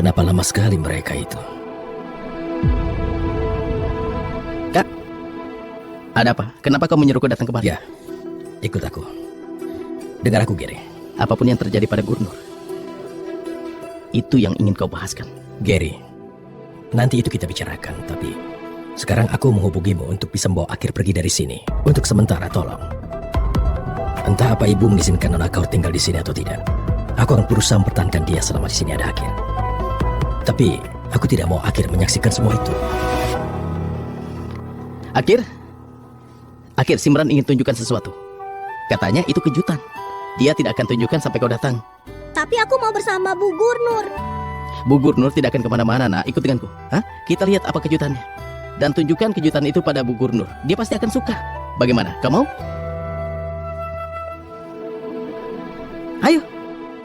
kenapa lama sekali mereka itu. Kak, ada apa? Kenapa kau menyuruhku datang kemari? Ya, ikut aku. Dengar aku, Gary. Apapun yang terjadi pada Gurnur, itu yang ingin kau bahaskan. Gary, nanti itu kita bicarakan, tapi sekarang aku menghubungimu untuk bisa membawa Akhir pergi dari sini. Untuk sementara, tolong. Entah apa ibu mengizinkan anak kau tinggal di sini atau tidak. Aku akan berusaha mempertahankan dia selama di sini ada Akhir. Tapi aku tidak mau Akhir menyaksikan semua itu. Akhir, Simran ingin tunjukkan sesuatu. Katanya itu kejutan. Dia tidak akan tunjukkan sampai kau datang. Tapi aku mau bersama Bu Gurnur. Bu Gurnur tidak akan kemana-mana, nak. Ikut denganku. Hah? Kita lihat apa kejutannya. Dan tunjukkan kejutan itu pada Bu Gurnur. Dia pasti akan suka. Bagaimana? Kau mau? Ayo.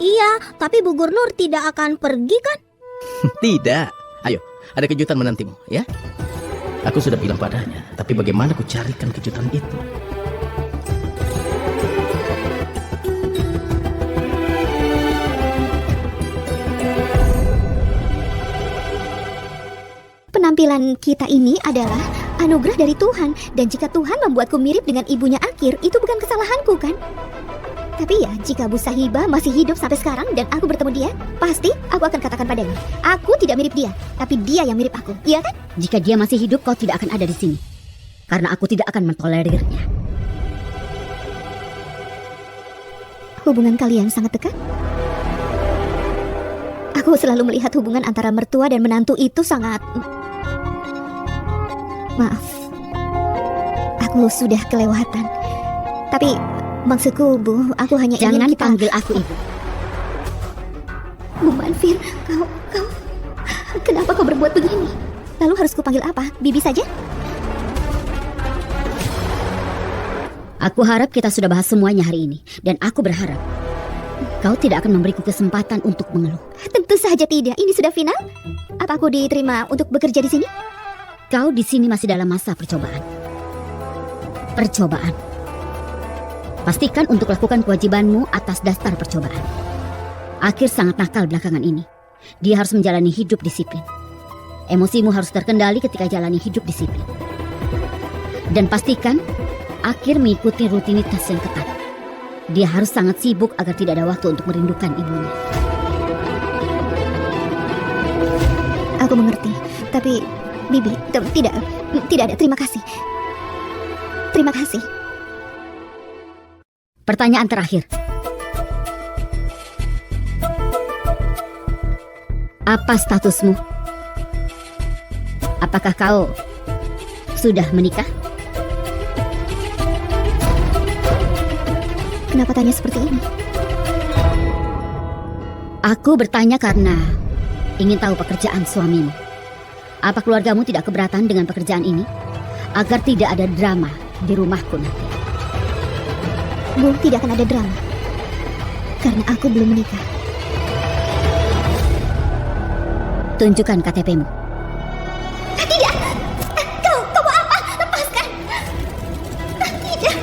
Iya, tapi Bu Gurnur tidak akan pergi kan? Tidak. Ayo, ada kejutan menantimu, ya? Aku sudah bilang padanya, tapi bagaimana ku carikan kejutan itu? Penampilan kita ini adalah anugerah dari Tuhan. Dan jika Tuhan membuatku mirip dengan ibunya Akhir, itu bukan kesalahanku kan? Tapi ya, jika Bu Sahibah masih hidup sampai sekarang dan aku bertemu dia, pasti aku akan katakan padanya, aku tidak mirip dia, tapi dia yang mirip aku, iya kan? Jika dia masih hidup, kau tidak akan ada di sini. Karena aku tidak akan mentolerirnya. Hubungan kalian sangat dekat? Aku selalu melihat hubungan antara mertua dan menantu itu sangat... Maaf, aku sudah kelewatan. Tapi maksudku, Bu, aku hanya Jangan ingin kita... panggil aku ibu. Bu Manfir, kau... Kenapa kau berbuat begini? Lalu harus kupanggil apa? Bibi saja? Aku harap kita sudah bahas semuanya hari ini. Dan aku berharap kau tidak akan memberiku kesempatan untuk mengeluh. Tentu saja tidak. Ini sudah final. Apa aku diterima untuk bekerja di sini? Kau di sini masih dalam masa percobaan. Percobaan. Pastikan untuk lakukan kewajibanmu atas dasar percobaan. Akhir sangat nakal belakangan ini. Dia harus menjalani hidup disiplin. Emosimu harus terkendali ketika jalani hidup disiplin. Dan pastikan Akhir mengikuti rutinitas yang ketat. Dia harus sangat sibuk agar tidak ada waktu untuk merindukan ibunya. Aku mengerti, tapi Bibi, tidak ada. Terima kasih. Terima kasih. Pertanyaan terakhir. Apa statusmu? Apakah kau sudah menikah? Kenapa tanya seperti ini? Aku bertanya karena ingin tahu pekerjaan suamimu. Apa keluargamu tidak keberatan dengan pekerjaan ini? Agar tidak ada drama di rumahku nanti. Bu, tidak akan ada drama. Karena aku belum menikah. Tunjukkan KTP-mu. Tidak! Kau mau apa? Lepaskan! Tidak!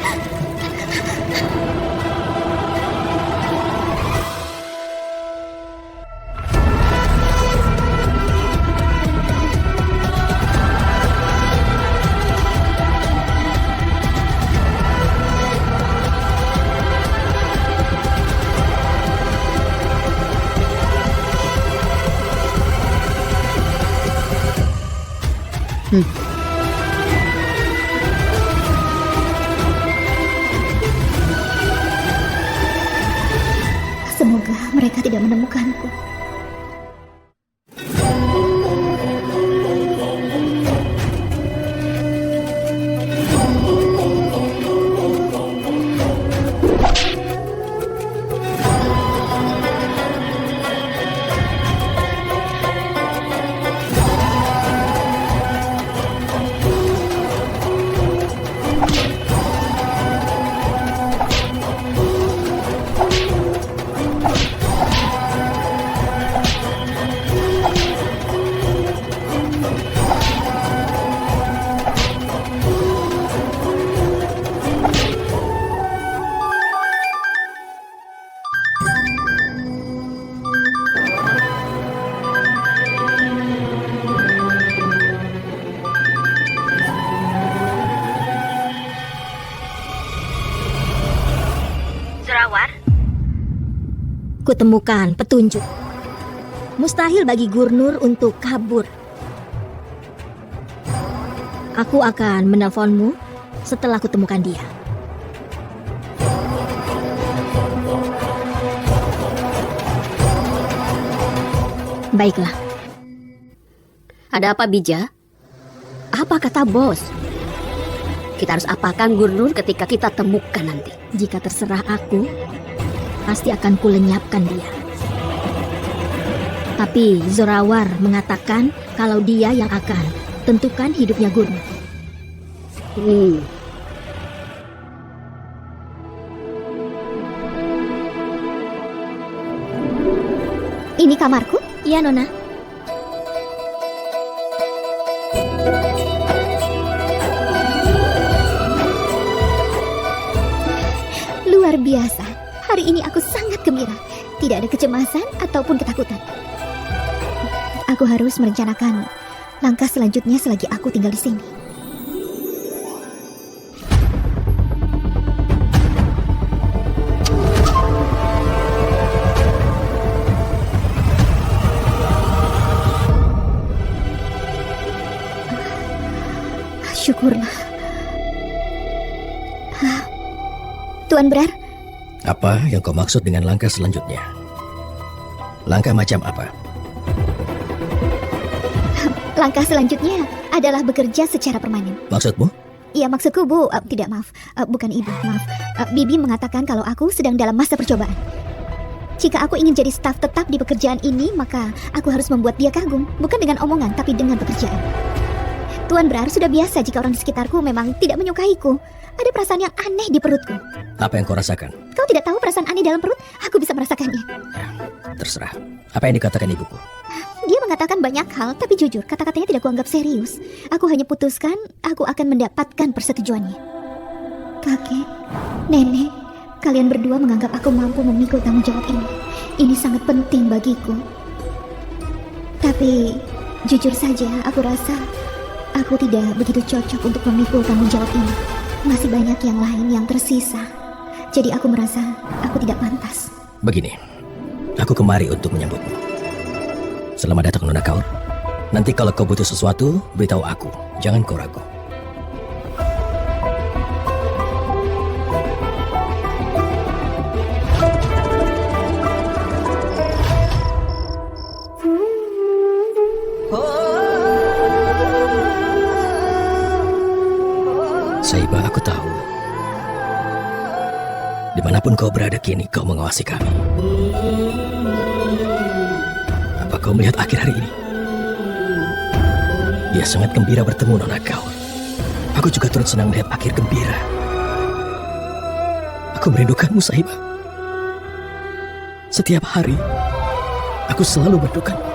Semoga mereka tidak menemukanku. Zorawar? Kutemukan petunjuk. Mustahil bagi Gurnur untuk kabur. Aku akan menelponmu setelah kutemukan dia. Baiklah. Ada apa, Bija? Apa kata bos? Kita harus apakan Gurnur ketika kita temukan nanti? Jika terserah aku, pasti akan kulenyapkan dia. Tapi Zorawar mengatakan kalau dia yang akan tentukan hidupnya Gurnur. Ini kamarku? Iya, Nona. Luar biasa. Hari ini aku sangat gembira. Tidak ada kecemasan ataupun ketakutan. Aku harus merencanakan langkah selanjutnya selagi aku tinggal di sini. Syukurlah. Tuan Brar, Apa yang kau maksud dengan langkah selanjutnya? Langkah macam apa? langkah selanjutnya adalah bekerja secara permanen. Maksudmu? Iya, maksudku Bu, tidak maaf, bukan Ibu, maaf. Bibi mengatakan kalau aku sedang dalam masa percobaan. Jika aku ingin jadi staf tetap di pekerjaan ini, maka aku harus membuat dia kagum, bukan dengan omongan, tapi dengan pekerjaan. Tuan Brar, sudah biasa jika orang di sekitarku memang tidak menyukaiku. Ada perasaan yang aneh di perutku. Apa yang kau rasakan? Kau tidak tahu perasaan aneh dalam perut? Aku bisa merasakannya. Terserah. Apa yang dikatakan ibuku? Dia mengatakan banyak hal, tapi jujur, kata-katanya tidak kuanggap serius. Aku hanya putuskan, aku akan mendapatkan persetujuannya. Kakek, nenek, kalian berdua menganggap aku mampu memikul tanggung jawab ini. Ini sangat penting bagiku. Tapi, jujur saja, aku rasa aku tidak begitu cocok untuk memikul tanggung jawab ini. Masih banyak yang lain yang tersisa. Jadi aku merasa aku tidak pantas. Begini, aku kemari untuk menyambutmu. Selamat datang, Nona Kaur. Nanti kalau kau butuh sesuatu, beritahu aku. Jangan kau ragu. Saibah, aku tahu. Dimanapun kau berada kini, kau mengawasi kami. Apa kau melihat akhir hari ini? Dia sangat gembira bertemu Nona Kaur. Aku juga turut senang melihat akhir gembira. Aku merindukanmu, Saibah. Setiap hari, aku selalu merindukanmu.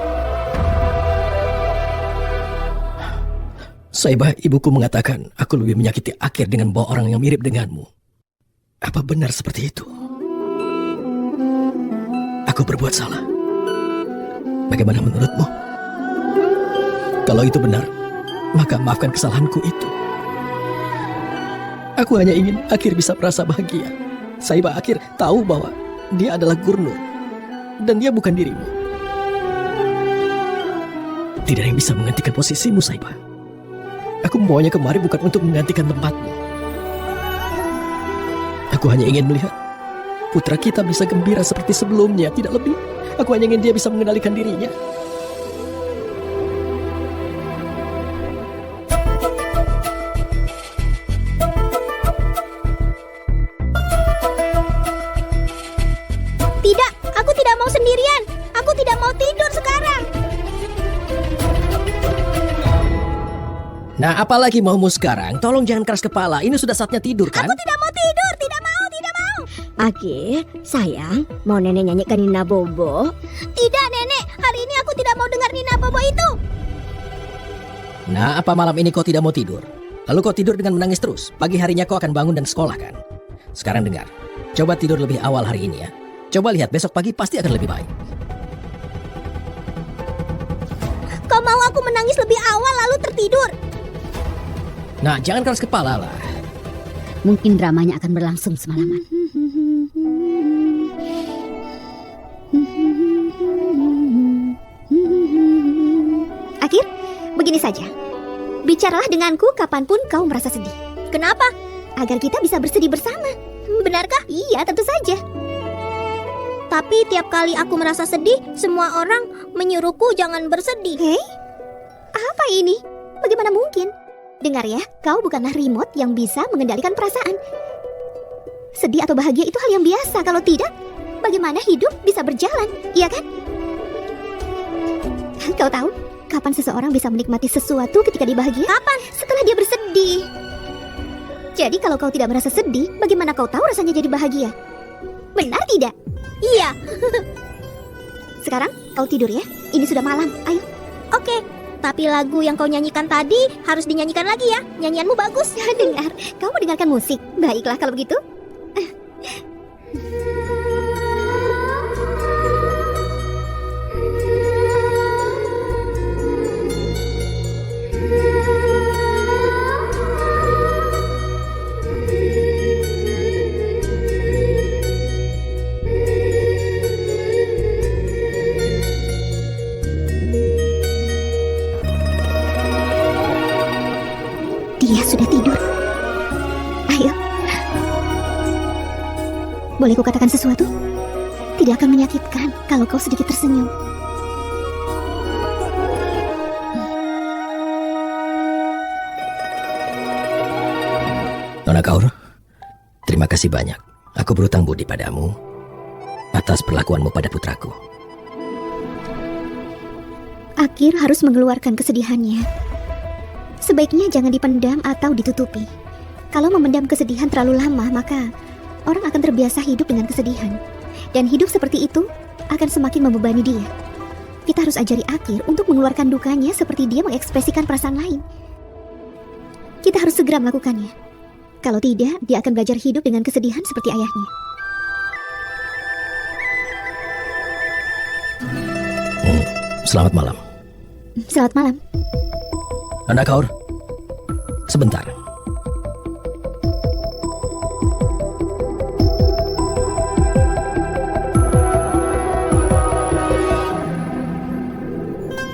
Saibah, ibuku mengatakan aku lebih menyakiti akhir dengan bawa orang yang mirip denganmu. Apa benar seperti itu? Aku berbuat salah. Bagaimana menurutmu? Kalau itu benar, maka maafkan kesalahanku itu. Aku hanya ingin Akhir bisa merasa bahagia. Saibah Akhir tahu bahwa dia adalah Gurnur. Dan dia bukan dirimu. Tidak ada yang bisa menggantikan posisimu, Saibah. Aku membawanya kemari bukan untuk menggantikan tempatmu. Aku hanya ingin melihat putra kita bisa gembira seperti sebelumnya, tidak lebih. Aku hanya ingin dia bisa mengendalikan dirinya. Tidak, aku tidak mau sendirian. Aku tidak mau tidur sekarang. Nah, apalagi maumu sekarang? Tolong jangan keras kepala. Ini sudah saatnya tidur, kan? Aku tidak mau tidur, tidak mau, tidak mau. Akhir, sayang, mau nenek nyanyikan Nina Bobo? Tidak, Nenek. Hari ini aku tidak mau dengar Nina Bobo itu. Nah, apa malam ini kau tidak mau tidur? Lalu kau tidur dengan menangis terus. Pagi harinya kau akan bangun dan sekolah, kan? Sekarang dengar. Coba tidur lebih awal hari ini ya. Coba lihat, besok pagi pasti akan lebih baik. Kau mau aku menangis lebih awal lalu tertidur? Nah, jangan keras kepala lah. Mungkin dramanya akan berlangsung semalaman. begini saja. Bicaralah denganku kapanpun kau merasa sedih. Kenapa? Agar kita bisa bersedih bersama. Benarkah? Iya, tentu saja. Tapi tiap kali aku merasa sedih, semua orang menyuruhku jangan bersedih. Hei, apa ini? Bagaimana mungkin? Dengar ya, kau bukanlah remote yang bisa mengendalikan perasaan. Sedih atau bahagia itu hal yang biasa. Kalau tidak, bagaimana hidup bisa berjalan, iya kan? Kau tahu kapan seseorang bisa menikmati sesuatu ketika dia bahagia? Kapan? Setelah dia bersedih. Jadi kalau kau tidak merasa sedih, bagaimana kau tahu rasanya jadi bahagia? Benar tidak? Iya. Sekarang kau tidur ya. Ini sudah malam. Ayo. Oke. Tapi lagu yang kau nyanyikan tadi harus dinyanyikan lagi ya. Nyanyianmu bagus. Dengar, kau mau dengarkan musik. Baiklah kalau begitu. Dia sudah tidur. Ayo. Boleh ku katakan sesuatu? Tidak akan menyakitkan kalau kau sedikit tersenyum. Nona Kaur, terima kasih banyak. Aku berutang budi padamu atas perlakuanmu pada putraku. Akir harus mengeluarkan kesedihannya. Sebaiknya jangan dipendam atau ditutupi. Kalau memendam kesedihan terlalu lama, maka orang akan terbiasa hidup dengan kesedihan. Dan hidup seperti itu akan semakin membebani dia. Kita harus ajari Akir untuk mengeluarkan dukanya seperti dia mengekspresikan perasaan lain. Kita harus segera melakukannya. Kalau tidak, dia akan belajar hidup dengan kesedihan seperti ayahnya. Selamat malam. Selamat malam. Nona Kaur, sebentar.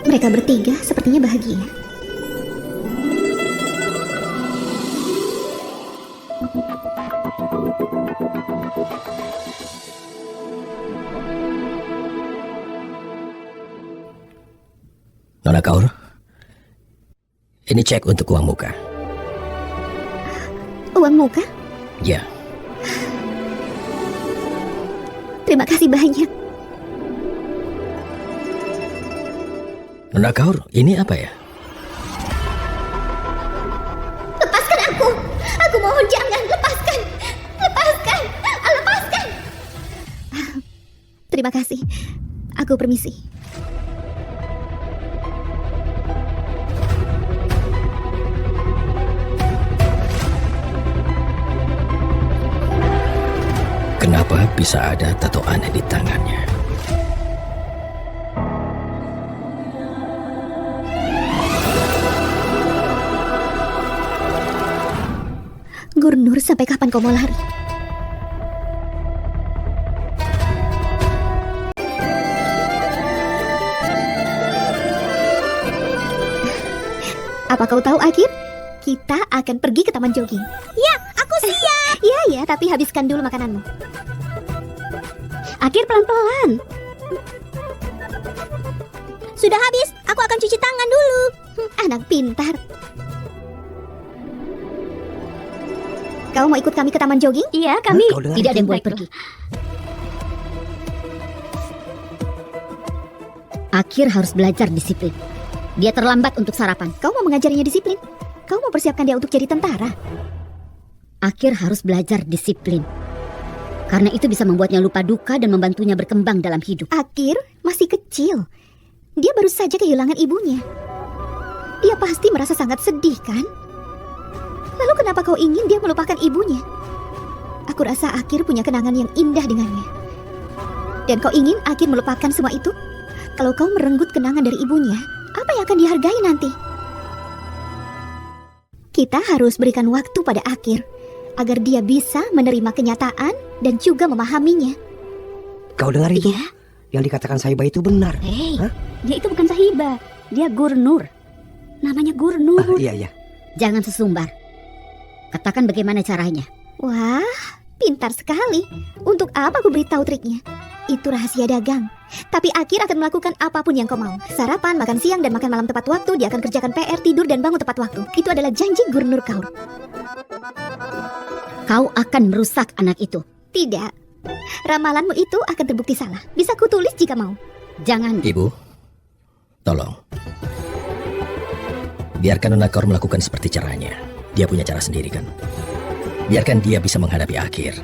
Mereka bertiga sepertinya bahagia. Nona Kaur, ini cek untuk uang muka. Uang muka? Ya, Terima kasih banyak. Nona Kaur, ini apa ya? Lepaskan aku. Aku mohon jangan. Lepaskan. Lepaskan. Lepaskan. Terima kasih. Aku permisi. Kenapa bisa ada tato aneh di tangannya? Gurnur, sampai kapan kau mau lari? Apa kau tahu, Akir? Kita akan pergi ke taman jogging. Ya, aku siap. Ya, tapi habiskan dulu makananmu. Akir, pelan-pelan. Sudah habis. Aku akan cuci tangan dulu. Anak pintar. Kau mau ikut kami ke taman jogging? Iya, kami. Kau dengar Tidak ada itu? yang boleh pergi. Akir harus belajar disiplin. Dia terlambat untuk sarapan. Kau mau mengajarinya disiplin? Kau mau persiapkan dia untuk jadi tentara? Akir harus belajar disiplin. Karena itu bisa membuatnya lupa duka dan membantunya berkembang dalam hidup. Akir masih kecil. Dia baru saja kehilangan ibunya. Dia pasti merasa sangat sedih, kan? Lalu kenapa kau ingin dia melupakan ibunya? Aku rasa Akir punya kenangan yang indah dengannya. Dan kau ingin Akir melupakan semua itu? Kalau kau merenggut kenangan dari ibunya, apa yang akan dihargai nanti? Kita harus berikan waktu pada Akir agar dia bisa menerima kenyataan dan juga memahaminya. Kau dengar itu? Iya. Yang dikatakan Sahiba itu benar. Hei, Hah? dia itu bukan Sahiba. Dia Gurnur. Namanya Gurnur. Iya. Jangan sesumbar. Katakan bagaimana caranya. Wah, pintar sekali. Untuk apa aku beritahu triknya? Itu rahasia dagang. Tapi Akir akan melakukan apapun yang kau mau. Sarapan, makan siang, dan makan malam tepat waktu. Dia akan kerjakan PR, tidur, dan bangun tepat waktu. Itu adalah janji Gurnur Kaur. Kau akan merusak anak itu. Tidak. Ramalanmu itu akan terbukti salah. Bisa kutulis jika mau. Jangan. Ibu, tolong. Biarkan Nona Kaur melakukan seperti caranya. Dia punya cara sendiri kan. Biarkan dia bisa menghadapi Akir.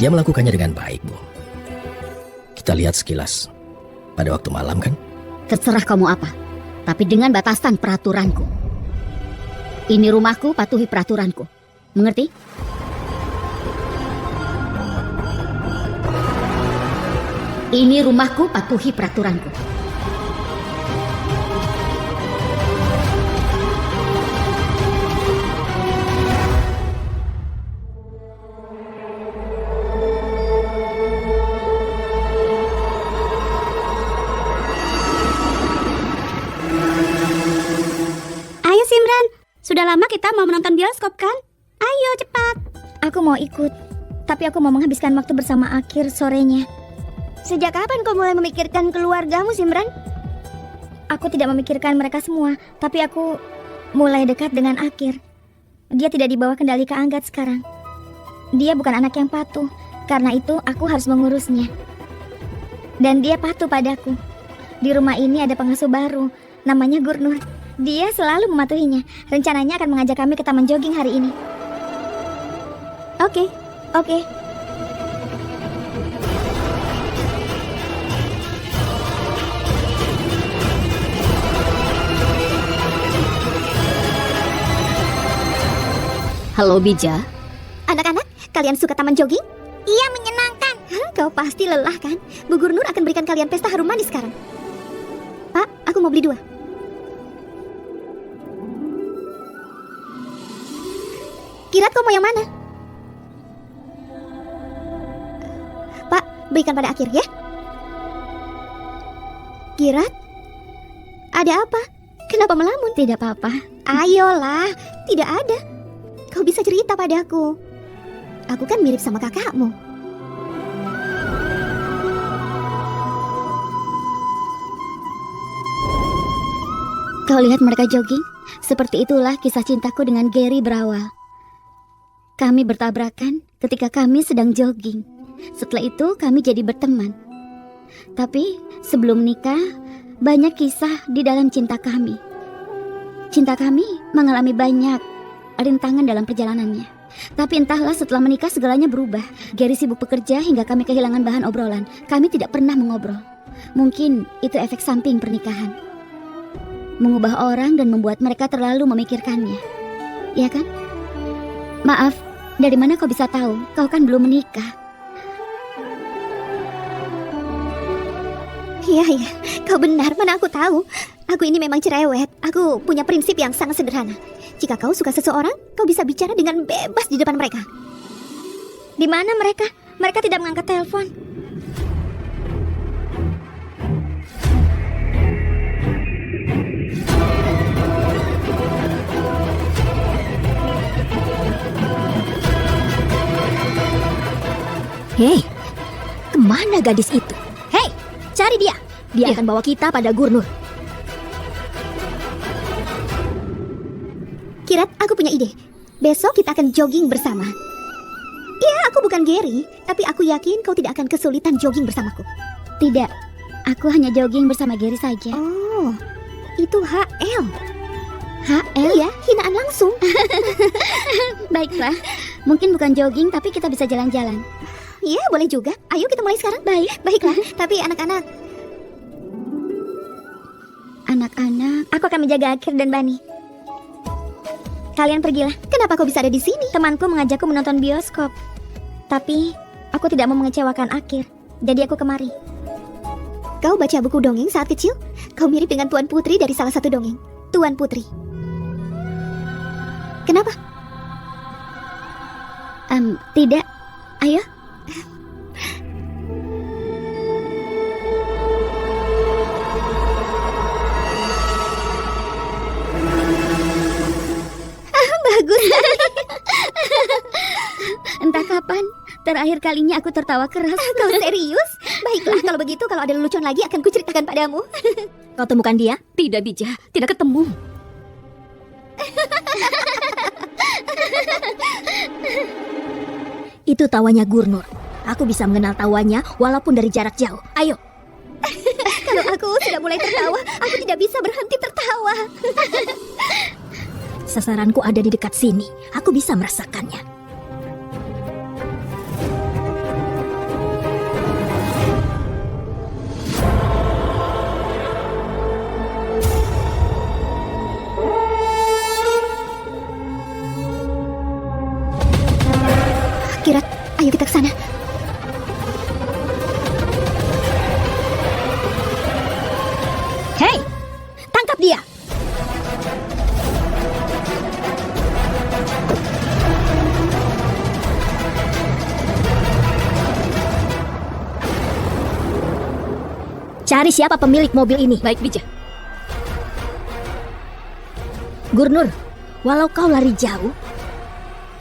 Dia melakukannya dengan baik, Bu. Kita lihat sekilas. Pada waktu malam kan? Terserah kamu apa. Tapi dengan batasan peraturanku. Ini rumahku, patuhi peraturanku. Mengerti? Ini rumahku, patuhi peraturanku. Ayo Simran, sudah lama kita mau menonton bioskop kan? Ayo cepat. Aku mau ikut, tapi aku mau menghabiskan waktu bersama Akir sorenya. Sejak kapan kau mulai memikirkan keluargamu Simran? Aku tidak memikirkan mereka semua, tapi aku mulai dekat dengan Akir. Dia tidak di bawah kendali Kak Anggat sekarang. Dia bukan anak yang patuh, karena itu aku harus mengurusnya. Dan dia patuh padaku. Di rumah ini ada pengasuh baru, namanya Gurnur. Dia selalu mematuhinya. Rencananya akan mengajak kami ke taman jogging hari ini. Oke. Halo Bija. Anak-anak, kalian suka taman jogging? Iya, menyenangkan. Hah, kau pasti lelah kan? Bu Gurnur akan berikan kalian pesta harum manis sekarang. Pak, aku mau beli 2. Kirat, kau mau yang mana? Pak, berikan pada Akir ya. Kirat, ada apa? Kenapa melamun? Tidak apa-apa. Ayolah, tidak ada. Kau bisa cerita padaku. Aku kan mirip sama kakakmu. Kau lihat mereka jogging? Seperti itulah kisah cintaku dengan Gary berawal. Kami bertabrakan ketika kami sedang jogging. Setelah itu kami jadi berteman. Tapi sebelum nikah, banyak kisah di dalam cinta kami. Cinta kami mengalami banyak rintangan dalam perjalanannya. Tapi entahlah setelah menikah segalanya berubah. Gary sibuk bekerja hingga kami kehilangan bahan obrolan. Kami tidak pernah mengobrol. Mungkin itu efek samping pernikahan. Mengubah orang dan membuat mereka terlalu memikirkannya. Ya kan? Maaf, dari mana kau bisa tahu? Kau kan belum menikah. Iya, kau benar, mana aku tahu. Aku ini memang cerewet. Aku punya prinsip yang sangat sederhana. Jika kau suka seseorang, kau bisa bicara dengan bebas di depan mereka. Di mana mereka? Mereka tidak mengangkat telepon. Hei, kemana gadis itu? Hei, cari dia. Dia akan bawa kita pada Gurnur. Kirat, aku punya ide. Besok kita akan jogging bersama. Ya, aku bukan Gary, tapi aku yakin kau tidak akan kesulitan jogging bersamaku. Tidak, aku hanya jogging bersama Gary saja. Oh, itu HL. HL? Iya, hinaan langsung. Baiklah, mungkin bukan jogging tapi kita bisa jalan-jalan. Iya, boleh juga. Ayo kita mulai sekarang. Baiklah. Tapi anak-anak, aku akan menjaga Akir dan Bani. Kalian pergilah. kenapa kau bisa ada di sini? Temanku mengajakku menonton bioskop. Tapi aku tidak mau mengecewakan Akir. Jadi aku kemari. Kau baca buku dongeng saat kecil? Kau mirip dengan Tuan Putri dari salah satu dongeng. Tuan Putri. Kenapa? Tidak. Ayo. bagus. Entah kapan terakhir kalinya aku tertawa keras. Kau serius? Baiklah, kalau begitu kalau ada lelucon lagi akan kuceritakan padamu. Kau temukan dia? Tidak, Bija, tidak ketemu. Itu tawanya Gurnur. Aku bisa mengenal tawanya walaupun dari jarak jauh. Ayo. Kalau aku sudah mulai tertawa, aku tidak bisa berhenti tertawa. Sasaranku ada di dekat sini. Aku bisa merasakannya. Kirat, ayo kita ke sana. Hei, tangkap dia. Cari siapa pemilik mobil ini. Baik, Bija. Gurnur, walau kau lari jauh,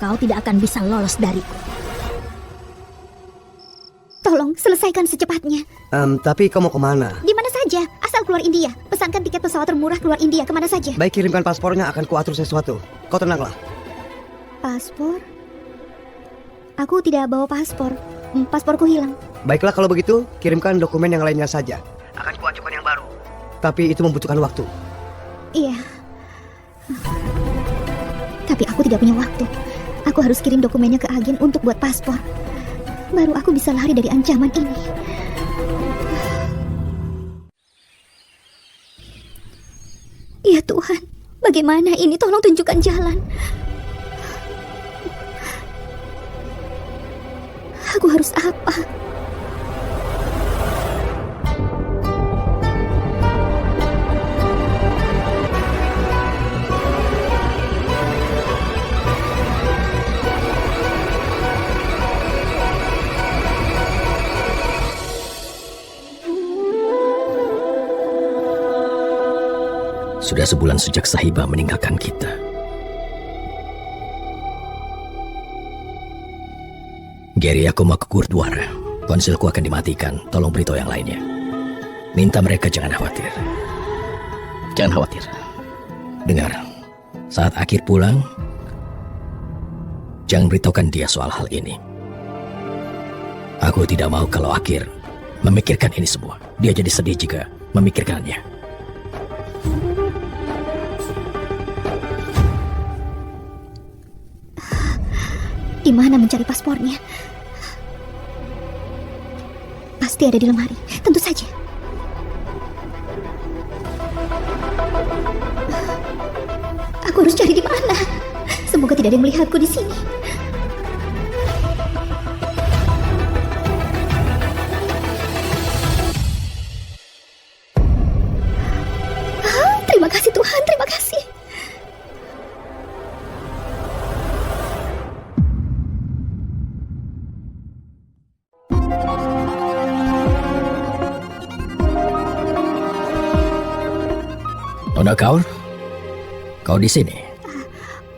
kau tidak akan bisa lolos dariku. Tolong selesaikan secepatnya. Tapi kau mau kemana? Di mana saja, asal keluar India. Pesankan tiket pesawat termurah keluar India kemana saja. Baik, kirimkan paspornya, akan kuatur sesuatu. Kau tenanglah. Paspor? Aku tidak bawa paspor. Pasporku hilang. Baiklah kalau begitu, kirimkan dokumen yang lainnya saja. Akan kuajukan yang baru. Tapi itu membutuhkan waktu. Iya. Tapi aku tidak punya waktu. Aku harus kirim dokumennya ke agen untuk buat paspor. Baru aku bisa lari dari ancaman ini. Ya Tuhan, bagaimana ini? Tolong tunjukkan jalan. Aku harus apa? Sudah sebulan sejak Sahibah meninggalkan kita. Gary, aku mau ke Gurdwara. Ponselku akan dimatikan. Tolong beritahu yang lainnya. Minta mereka jangan khawatir. Jangan khawatir. Dengar, saat Akhir pulang, jangan beritahukan dia soal hal ini. Aku tidak mau kalau Akhir memikirkan ini semua. Dia jadi sedih jika memikirkannya. Di mana mencari paspornya? Pasti ada di lemari, tentu saja. Aku harus cari di mana? Semoga tidak ada yang melihatku di sini. Terima kasih Tuhan, terima kasih. Nona Kaur, kau di sini?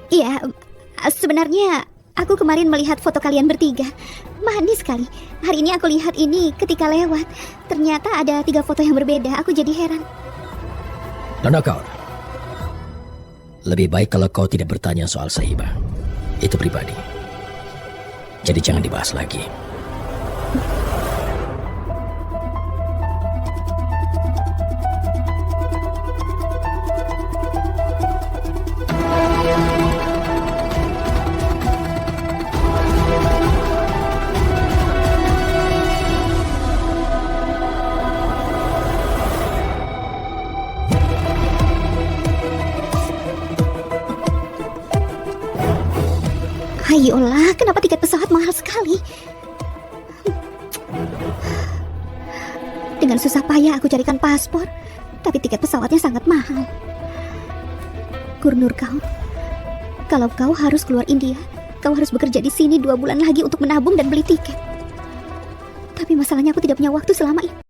Iya, sebenarnya aku kemarin melihat foto kalian bertiga. Manis sekali. Hari ini aku lihat ini ketika lewat. Ternyata ada 3 foto yang berbeda. Aku jadi heran. Nona Kaur, lebih baik kalau kau tidak bertanya soal Sahibah. Itu pribadi. Jadi jangan dibahas lagi. Ayolah, kenapa tiket pesawat mahal sekali? Dengan susah payah aku carikan paspor, tapi tiket pesawatnya sangat mahal. Gurnur Kaur, kalau kau harus keluar India, kau harus bekerja di sini 2 bulan lagi untuk menabung dan beli tiket. Tapi masalahnya aku tidak punya waktu selama ini.